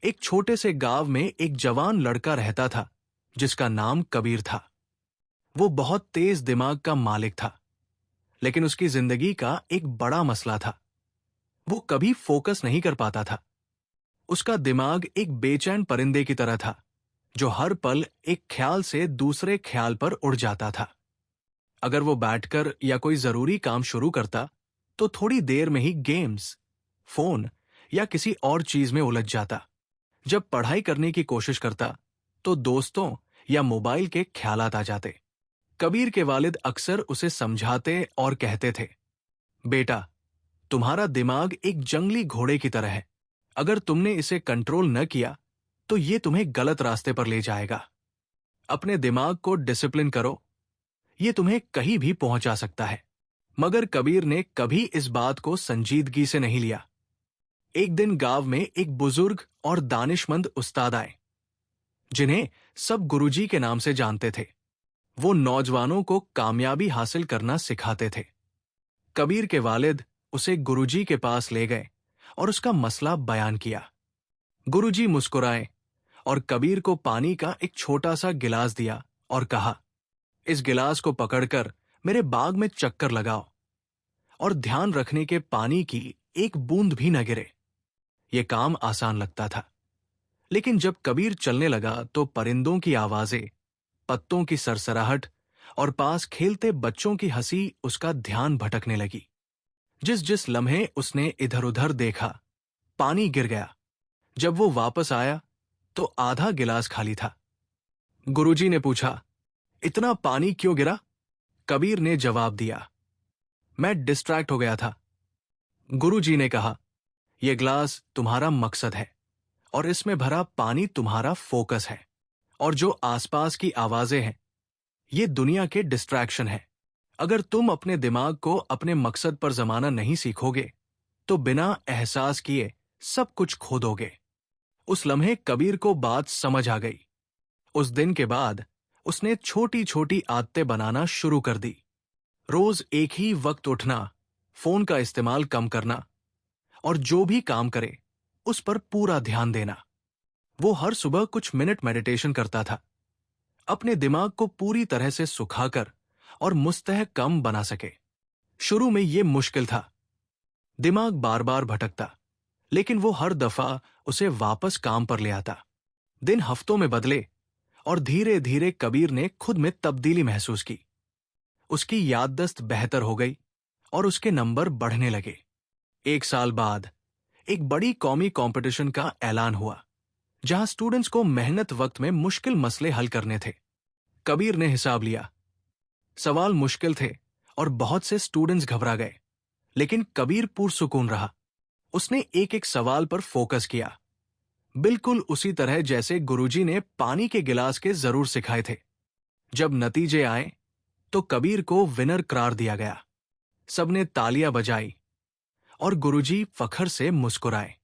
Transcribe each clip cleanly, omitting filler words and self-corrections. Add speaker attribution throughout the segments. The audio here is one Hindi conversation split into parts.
Speaker 1: एक छोटे से गांव में एक जवान लड़का रहता था जिसका नाम कबीर था। वो बहुत तेज दिमाग का मालिक था, लेकिन उसकी जिंदगी का एक बड़ा मसला था। वो कभी फोकस नहीं कर पाता था। उसका दिमाग एक बेचैन परिंदे की तरह था जो हर पल एक ख्याल से दूसरे ख्याल पर उड़ जाता था। अगर वो बैठकर या कोई जरूरी काम शुरू करता तो थोड़ी देर में ही गेम्स, फोन या किसी और चीज में उलझ जाता। जब पढ़ाई करने की कोशिश करता तो दोस्तों या मोबाइल के ख्यालात आ जाते। कबीर के वालिद अक्सर उसे समझाते और कहते थे, बेटा, तुम्हारा दिमाग एक जंगली घोड़े की तरह है। अगर तुमने इसे कंट्रोल न किया तो ये तुम्हें गलत रास्ते पर ले जाएगा। अपने दिमाग को डिसिप्लिन करो, ये तुम्हें कहीं भी पहुंचा सकता है। मगर कबीर ने कभी इस बात को संजीदगी से नहीं लिया। एक दिन गांव में एक बुजुर्ग और दानिशमंद उस्ताद आए, जिन्हें सब गुरुजी के नाम से जानते थे। वो नौजवानों को कामयाबी हासिल करना सिखाते थे। कबीर के वालिद उसे गुरुजी के पास ले गए और उसका मसला बयान किया। गुरुजी मुस्कुराए और कबीर को पानी का एक छोटा सा गिलास दिया और कहा, इस गिलास को पकड़कर मेरे बाग में चक्कर लगाओ और ध्यान रखने के पानी की एक बूंद भी न गिरे। यह काम आसान लगता था, लेकिन जब कबीर चलने लगा तो परिंदों की आवाजें, पत्तों की सरसराहट और पास खेलते बच्चों की हंसी उसका ध्यान भटकने लगी। जिस जिस लम्हे उसने इधर उधर देखा, पानी गिर गया। जब वो वापस आया तो आधा गिलास खाली था। गुरुजी ने पूछा, इतना पानी क्यों गिरा? कबीर ने जवाब दिया, मैं डिस्ट्रैक्ट हो गया था। गुरुजी ने कहा, यह ग्लास तुम्हारा मकसद है और इसमें भरा पानी तुम्हारा फोकस है, और जो आसपास की आवाजें हैं ये दुनिया के डिस्ट्रैक्शन है। अगर तुम अपने दिमाग को अपने मकसद पर जमाना नहीं सीखोगे तो बिना एहसास किए सब कुछ खो दोगे। उस लम्हे कबीर को बात समझ आ गई। उस दिन के बाद उसने छोटी छोटी आदतें बनाना शुरू कर दी। रोज एक ही वक्त उठना, फोन का इस्तेमाल कम करना और जो भी काम करे उस पर पूरा ध्यान देना। वो हर सुबह कुछ मिनट मेडिटेशन करता था, अपने दिमाग को पूरी तरह से सुखाकर और मुस्तहकम बना सके। शुरू में यह मुश्किल था। दिमाग बार बार भटकता, लेकिन वो हर दफा उसे वापस काम पर ले आता। दिन हफ्तों में बदले और धीरे धीरे कबीर ने खुद में तब्दीली महसूस की। उसकी याददाश्त बेहतर हो गई और उसके नंबर बढ़ने लगे। एक साल बाद एक बड़ी कौमी कंपटीशन का ऐलान हुआ, जहां स्टूडेंट्स को मेहनत वक्त में मुश्किल मसले हल करने थे। कबीर ने हिसाब लिया। सवाल मुश्किल थे और बहुत से स्टूडेंट्स घबरा गए, लेकिन कबीर पुरसुकून रहा। उसने एक एक सवाल पर फोकस किया, बिल्कुल उसी तरह जैसे गुरुजी ने पानी के गिलास के जरूर सिखाए थे। जब नतीजे आए तो कबीर को विनर करार दिया गया। सबने तालियां बजाई और गुरुजी फखर से मुस्कुराए।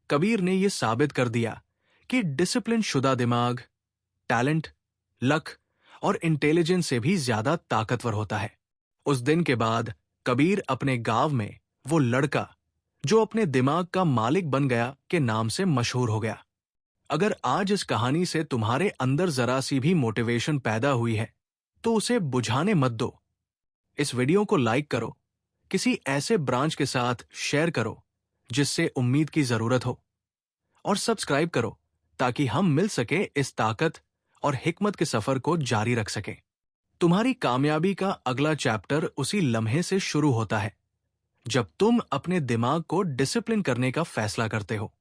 Speaker 1: कबीर ने यह साबित कर दिया कि डिसिप्लिन शुदा दिमाग टैलेंट, लक और इंटेलिजेंस से भी ज्यादा ताकतवर होता है। उस दिन के बाद कबीर अपने गांव में वो लड़का जो अपने दिमाग का मालिक बन गया के नाम से मशहूर हो गया। अगर आज इस कहानी से तुम्हारे अंदर जरा सी भी मोटिवेशन पैदा हुई है तो उसे बुझाने मत दो। इस वीडियो को लाइक करो, किसी ऐसे ब्रांच के साथ शेयर करो जिससे उम्मीद की जरूरत हो, और सब्सक्राइब करो ताकि हम मिल सके इस ताकत और हिकमत के सफर को जारी रख सकें। तुम्हारी कामयाबी का अगला चैप्टर उसी लम्हे से शुरू होता है जब तुम अपने दिमाग को डिसिप्लिन करने का फैसला करते हो।